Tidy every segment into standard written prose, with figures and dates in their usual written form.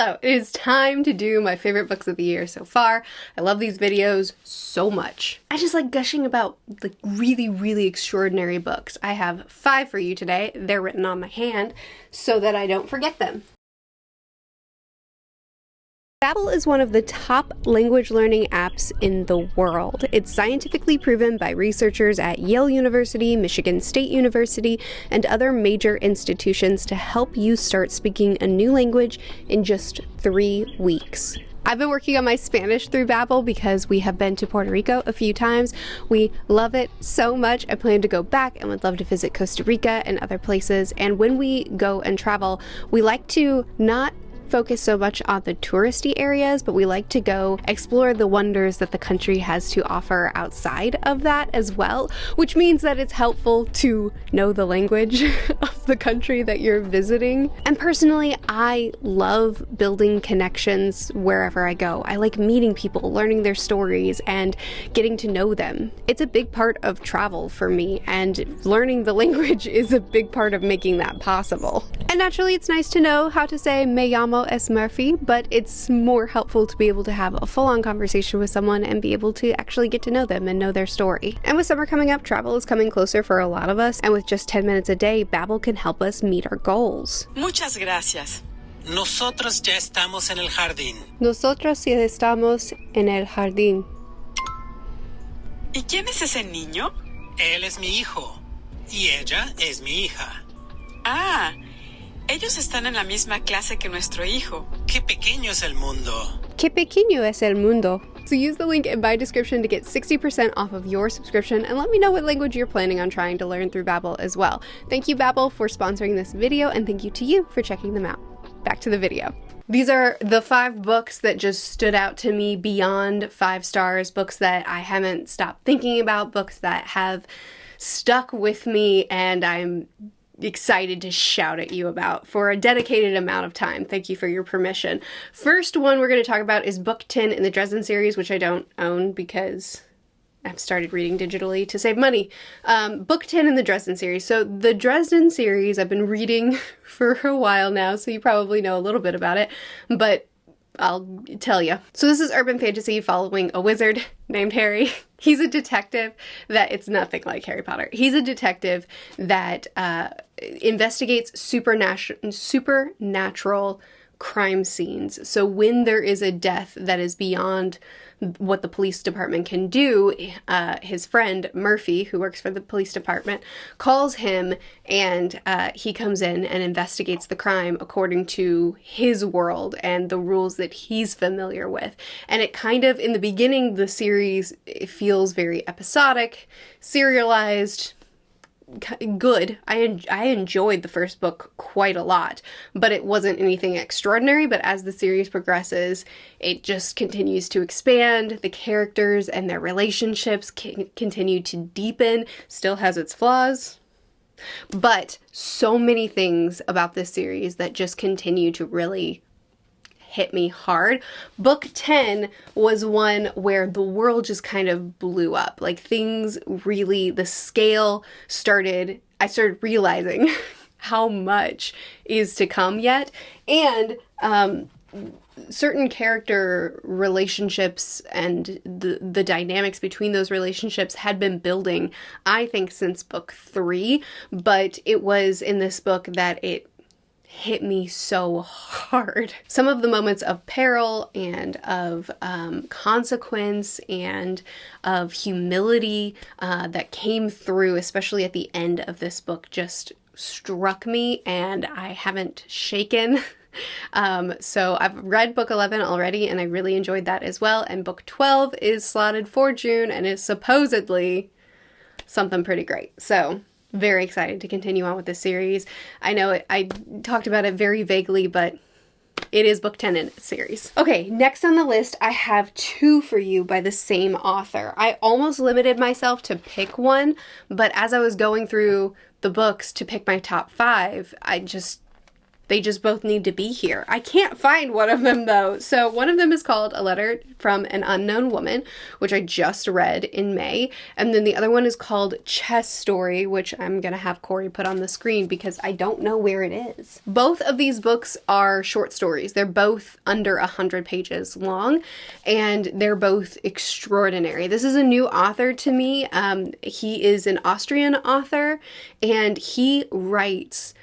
Hello, it is time to do my favorite books of the year so far. I love these videos so much. I just like gushing about like really extraordinary books. I have 5 for you today. They're written on my hand so that I don't forget them. Babbel is one of the top language learning apps in the world. It's scientifically proven by researchers at Yale University, Michigan State University, and other major institutions to help you start speaking a new language in just 3 weeks. I've been working on my Spanish through Babbel because we have been to Puerto Rico a few times. We love it so much. I plan to go back and would love to visit Costa Rica and other places. And when we go and travel, we like to not focus so much on the touristy areas, but we like to go explore the wonders that the country has to offer outside of that as well, which means that it's helpful to know the language of the country that you're visiting. And personally, I love building connections wherever I go. I like meeting people, learning their stories, and getting to know them. It's a big part of travel for me, and learning the language is a big part of making that possible. And naturally, it's nice to know how to say me llamo es Murphy, but it's more helpful to be able to have a full-on conversation with someone and be able to actually get to know them and know their story. And with summer coming up, travel is coming closer for a lot of us, and with just 10 minutes a day, Babbel can help us meet our goals. Muchas gracias. Nosotros ya estamos en el jardín. Nosotros ya estamos en el jardín. ¿Y quién es ese niño? Él es mi hijo y ella es mi hija. Ah, ellos están en la misma clase que nuestro hijo. Qué pequeño es el mundo. Qué pequeño es el mundo. So use the link in my description to get 60% off of your subscription, and let me know what language you're planning on trying to learn through Babbel as well. Thank you, Babbel, for sponsoring this video, and thank you to you for checking them out. Back to the video. These are the 5 books that just stood out to me beyond 5 stars, books that I haven't stopped thinking about, books that have stuck with me, and I'm excited to shout at you about for a dedicated amount of time. Thank you for your permission. First one we're going to talk about is book 10 in the Dresden series, which I don't own because I've started reading digitally to save money. Book 10 in the Dresden series. So the Dresden series I've been reading for a while now, so you probably know a little bit about it, but I'll tell you. So this is urban fantasy following a wizard named Harry. He's a detective it's nothing like Harry Potter. He's a detective that investigates supernatural crime scenes. So when there is a death that is beyond what the police department can do, his friend Murphy, who works for the police department, calls him, and he comes in and investigates the crime according to his world and the rules that he's familiar with. And it kind of, in the beginning, the series, it feels very episodic, serialized, good. I enjoyed the first book quite a lot, but it wasn't anything extraordinary. But as the series progresses, it just continues to expand. The characters and their relationships continue to deepen. Still has its flaws, but so many things about this series that just continue to really hit me hard. Book 10 was one where the world just kind of blew up. Like things really, the scale started, I started realizing how much is to come yet. And certain character relationships and the dynamics between those relationships had been building, I think, since book 3, but it was in this book that it hit me so hard. Some of the moments of peril and of consequence and of humility that came through, especially at the end of this book, just struck me, and I haven't shaken. So I've read book 11 already, and I really enjoyed that as well. And book 12 is slotted for June and is supposedly something pretty great. So very excited to continue on with this series. I know I talked about it very vaguely, but it is book 10 in its series. Okay, next on the list, I have 2 for you by the same author. I almost limited myself to pick one, but as I was going through the books to pick my top 5, They just both need to be here. I can't find one of them though. So one of them is called A Letter from an Unknown Woman, which I just read in May. And then the other one is called Chess Story, which I'm going to have Corey put on the screen because I don't know where it is. Both of these books are short stories. They're both under 100 pages long, and they're both extraordinary. This is a new author to me. He is an Austrian author, and he writes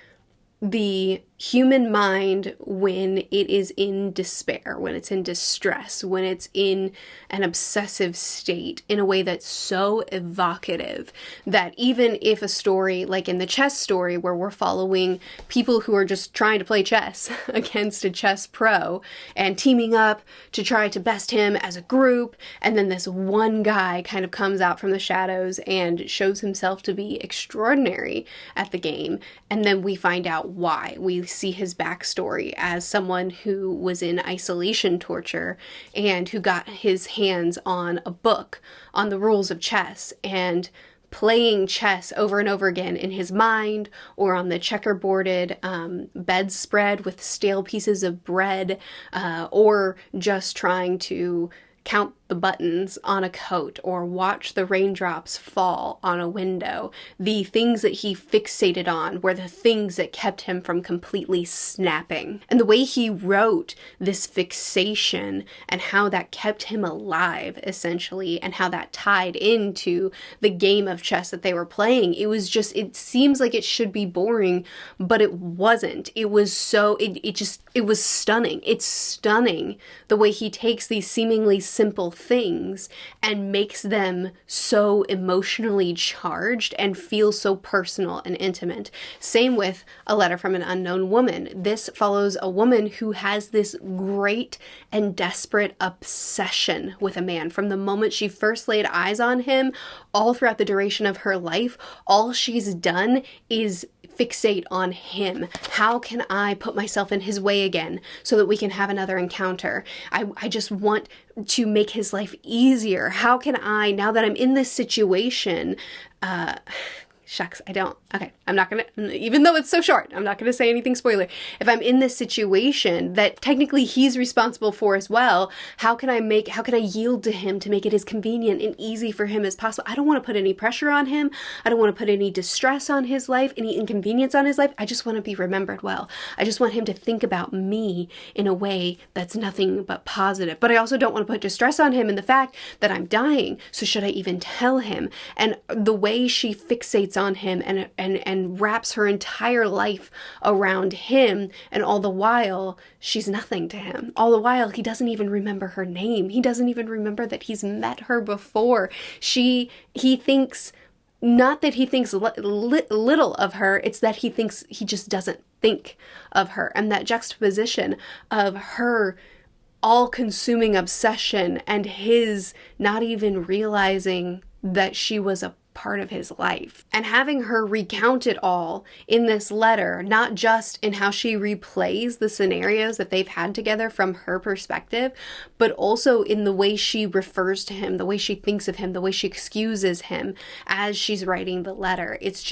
the human mind when it is in despair, when it's in distress, when it's in an obsessive state in a way that's so evocative that even if a story, like in the Chess Story, where we're following people who are just trying to play chess against a chess pro and teaming up to try to best him as a group, and then this one guy kind of comes out from the shadows and shows himself to be extraordinary at the game, and then we find out why. We see his backstory as someone who was in isolation torture and who got his hands on a book on the rules of chess and playing chess over and over again in his mind or on the checkerboarded bedspread with stale pieces of bread, or just trying to count the buttons on a coat or watch the raindrops fall on a window. The things that he fixated on were the things that kept him from completely snapping. And the way he wrote this fixation and how that kept him alive, essentially, and how that tied into the game of chess that they were playing, it was just, it seems like it should be boring, but it wasn't. It was so, it was stunning. It's stunning the way he takes these seemingly simple things and makes them so emotionally charged and feel so personal and intimate. Same with A Letter from an Unknown Woman. This follows a woman who has this great and desperate obsession with a man. From the moment she first laid eyes on him, all throughout the duration of her life, all she's done is fixate on him. How can I put myself in his way again so that we can have another encounter? I just want to make his life easier. How can I, now that I'm in this situation, shucks, I don't. Okay, I'm not gonna, even though it's so short, I'm not gonna say anything spoiler. If I'm in this situation that technically he's responsible for as well, how can I yield to him to make it as convenient and easy for him as possible? I don't want to put any pressure on him. I don't want to put any distress on his life, any inconvenience on his life. I just want to be remembered well. I just want him to think about me in a way that's nothing but positive. But I also don't want to put distress on him in the fact that I'm dying. So should I even tell him? And the way she fixates on him and wraps her entire life around him, and all the while she's nothing to him. All the while he doesn't even remember her name. He doesn't even remember that he's met her before. He thinks, not that he thinks little of her, it's that he thinks he just doesn't think of her. And that juxtaposition of her all-consuming obsession and his not even realizing that she was a part of his life, and having her recount it all in this letter, not just in how she replays the scenarios that they've had together from her perspective, but also in the way she refers to him, the way she thinks of him, the way she excuses him as she's writing the letter. It's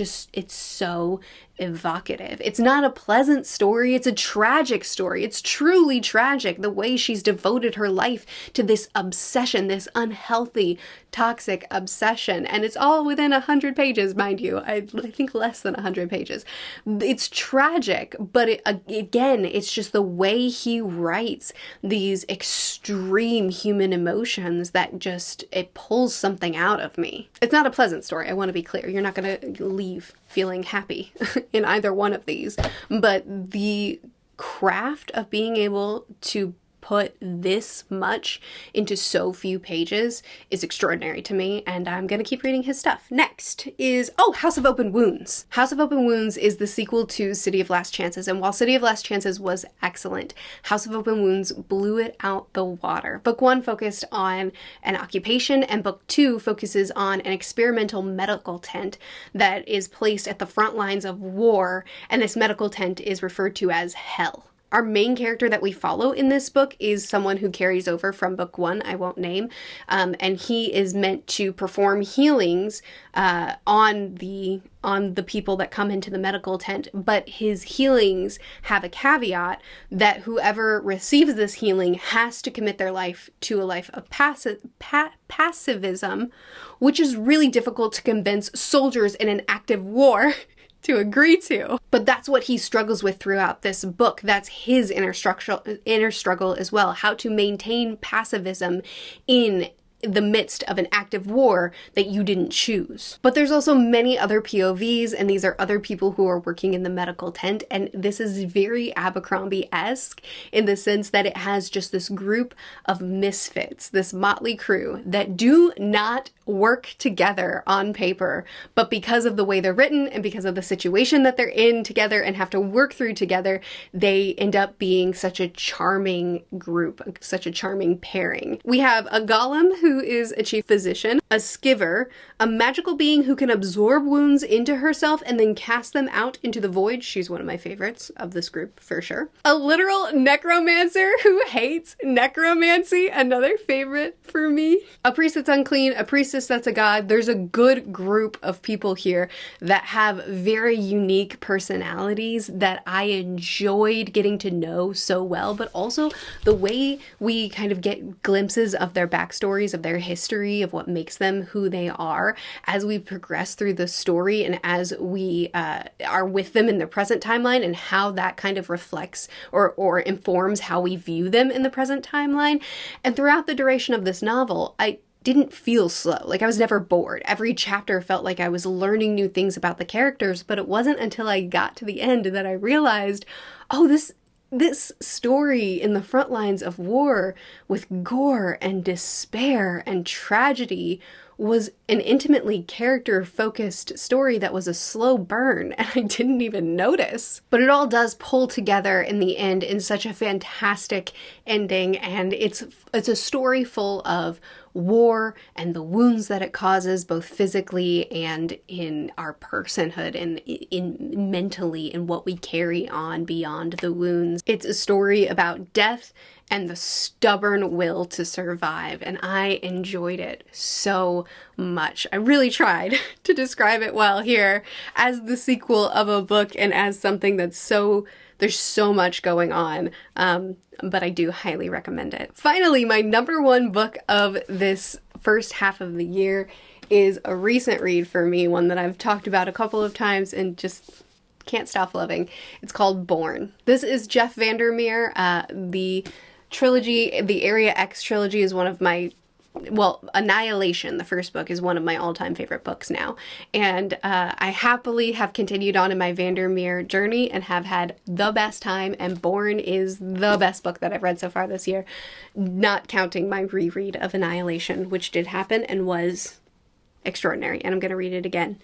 so evocative. It's not a pleasant story, it's a tragic story. It's truly tragic the way she's devoted her life to this obsession, this unhealthy, toxic obsession. And it's all within 100 pages, mind you. I think less than 100 pages. It's tragic, but again, it's just the way he writes these extreme human emotions that just, it pulls something out of me. It's not a pleasant story, I want to be clear. You're not going to leave feeling happy in either one of these, but the craft of being able to put this much into so few pages is extraordinary to me, and I'm gonna keep reading his stuff. Next is, House of Open Wounds. House of Open Wounds is the sequel to City of Last Chances, and while City of Last Chances was excellent, House of Open Wounds blew it out the water. Book 1 focused on an occupation, and Book 2 focuses on an experimental medical tent that is placed at the front lines of war, and this medical tent is referred to as Hell. our main character that we follow in this book is someone who carries over from book 1, I won't name, and he is meant to perform healings on the people that come into the medical tent, but his healings have a caveat that whoever receives this healing has to commit their life to a life of pacifism, which is really difficult to convince soldiers in an active war to agree to. But that's what he struggles with throughout this book. That's his inner struggle as well, how to maintain pacifism in the midst of an active war that you didn't choose. But there's also many other POVs, and these are other people who are working in the medical tent, and this is very Abercrombie-esque in the sense that it has just this group of misfits, this motley crew that do not work together on paper, but because of the way they're written and because of the situation that they're in together and have to work through together, they end up being such a charming group, such a charming pairing. We have a golem who is a chief physician, a skiver, a magical being who can absorb wounds into herself and then cast them out into the void. She's one of my favorites of this group for sure. A literal necromancer who hates necromancy, another favorite for me. A priest that's unclean, a priestess that's a god. There's a good group of people here that have very unique personalities that I enjoyed getting to know so well, but also the way we kind of get glimpses of their backstories, of their history, of what makes them who they are as we progress through the story and as we are with them in the present timeline, and how that kind of reflects or informs how we view them in the present timeline. And throughout the duration of this novel, I didn't feel slow. Like, I was never bored. Every chapter felt like I was learning new things about the characters, but it wasn't until I got to the end that I realized, oh, this story in the front lines of war with gore and despair and tragedy was an intimately character-focused story that was a slow burn, and I didn't even notice. But it all does pull together in the end in such a fantastic ending, and it's a story full of war and the wounds that it causes, both physically and in our personhood and in mentally, in what we carry on beyond the wounds. It's a story about death and the stubborn will to survive, and I enjoyed it so much. I really tried to describe it well here as the sequel of a book and as something that's there's so much going on, but I do highly recommend it. Finally, my number one book of this first half of the year is a recent read for me, one that I've talked about a couple of times and just can't stop loving. It's called Born. This is Jeff Vandermeer. The trilogy, the Area X trilogy, is one of my, well, Annihilation, the first book, is one of my all-time favorite books now. And I happily have continued on in my Vandermeer journey and have had the best time, and Born is the best book that I've read so far this year, not counting my reread of Annihilation, which did happen and was extraordinary, and I'm going to read it again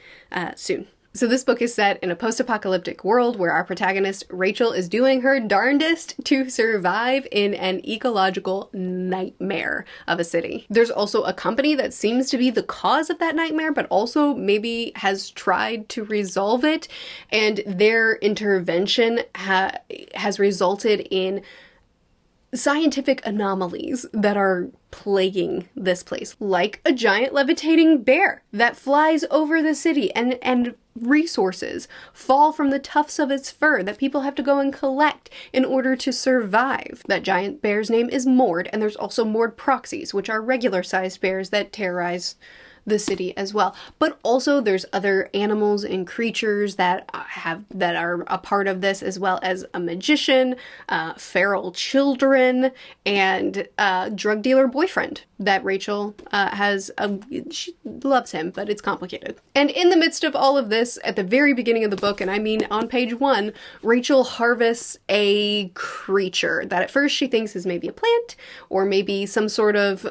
soon. So this book is set in a post-apocalyptic world where our protagonist, Rachel, is doing her darndest to survive in an ecological nightmare of a city. There's also a company that seems to be the cause of that nightmare, but also maybe has tried to resolve it, and their intervention has resulted in scientific anomalies that are plaguing this place, like a giant levitating bear that flies over the city, and resources fall from the tufts of its fur that people have to go and collect in order to survive. That giant bear's name is Mord, and there's also Mord proxies, which are regular-sized bears that terrorize the city as well. But also there's other animals and creatures that are a part of this, as well as a magician, feral children, and a drug dealer boyfriend that Rachel has. She loves him, but it's complicated. And in the midst of all of this, at the very beginning of the book, and I mean on page 1, Rachel harvests a creature that at first she thinks is maybe a plant or maybe some sort of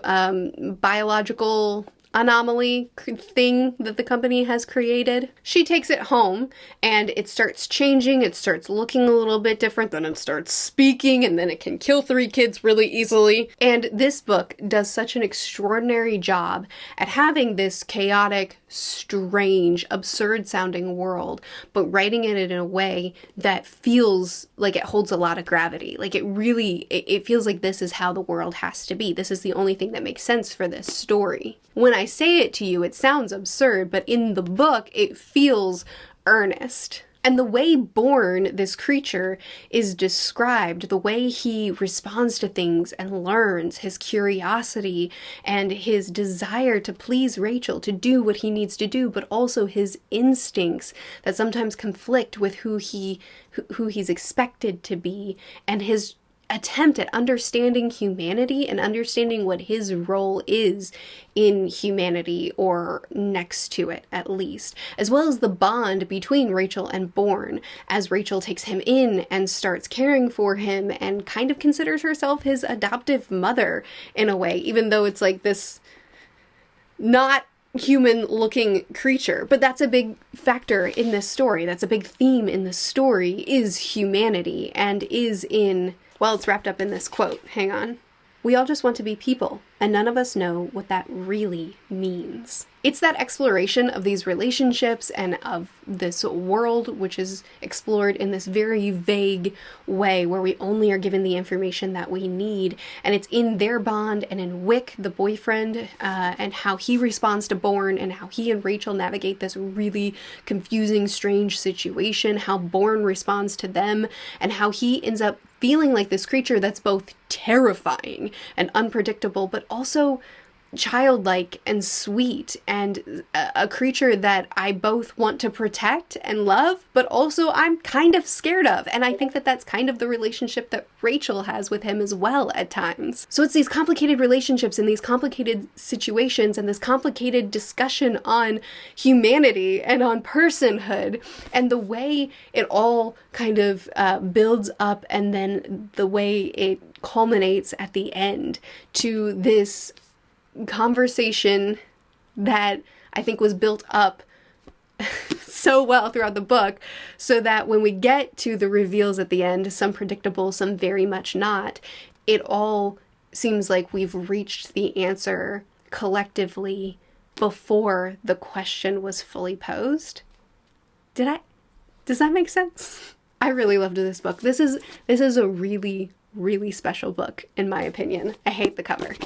biological anomaly thing that the company has created. She takes it home and it starts changing. It starts looking a little bit different. Then it starts speaking, and then it can kill 3 kids really easily. And this book does such an extraordinary job at having this chaotic, strange, absurd sounding world, but writing it in a way that feels like it holds a lot of gravity. Like it feels like this is how the world has to be. This is the only thing that makes sense for this story. When I say it to you, it sounds absurd, but in the book, it feels earnest. And the way Bourne, this creature, is described, the way he responds to things and learns, his curiosity and his desire to please Rachel, to do what he needs to do, but also his instincts that sometimes conflict with who he's expected to be, and his attempt at understanding humanity and understanding what his role is in humanity, or next to it at least, as well as the bond between Rachel and Bourne as Rachel takes him in and starts caring for him and kind of considers herself his adoptive mother in a way, even though it's like this not human looking creature. But that's a big factor in this story. That's a big theme in the story, is humanity, and is in, well, it's wrapped up in this quote. Hang on. We all just want to be people, and none of us know what that really means. It's that exploration of these relationships and of this world, which is explored in this very vague way where we only are given the information that we need. And it's in their bond and in Wick, the boyfriend, and how he responds to Bourne, and how he and Rachel navigate this really confusing, strange situation, how Bourne responds to them, and how he ends up feeling like this creature that's both terrifying and unpredictable, but also childlike and sweet, and a creature that I both want to protect and love, but also I'm kind of scared of. And I think that that's kind of the relationship that Rachel has with him as well at times. So it's these complicated relationships and these complicated situations and this complicated discussion on humanity and on personhood, and the way it all kind of builds up, and then the way it culminates at the end to this conversation that I think was built up so well throughout the book, so that when we get to the reveals at the end, some predictable, some very much not, it all seems like we've reached the answer collectively before the question was fully posed. Does that make sense? I really loved this book. This is a really, really special book, in my opinion. I hate the cover.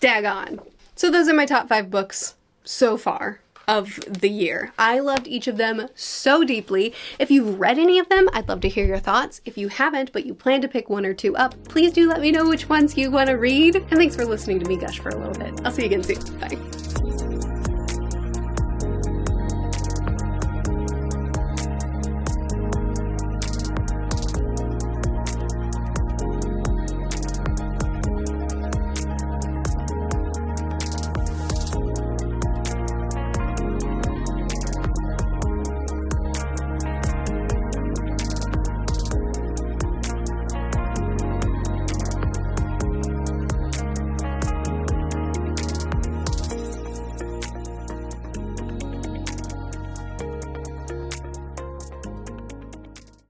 Daggone. So those are my top 5 books so far of the year. I loved each of them so deeply. If you've read any of them, I'd love to hear your thoughts. If you haven't, but you plan to pick 1 or 2 up, please do let me know which ones you want to read. And thanks for listening to me gush for a little bit. I'll see you again soon. Bye.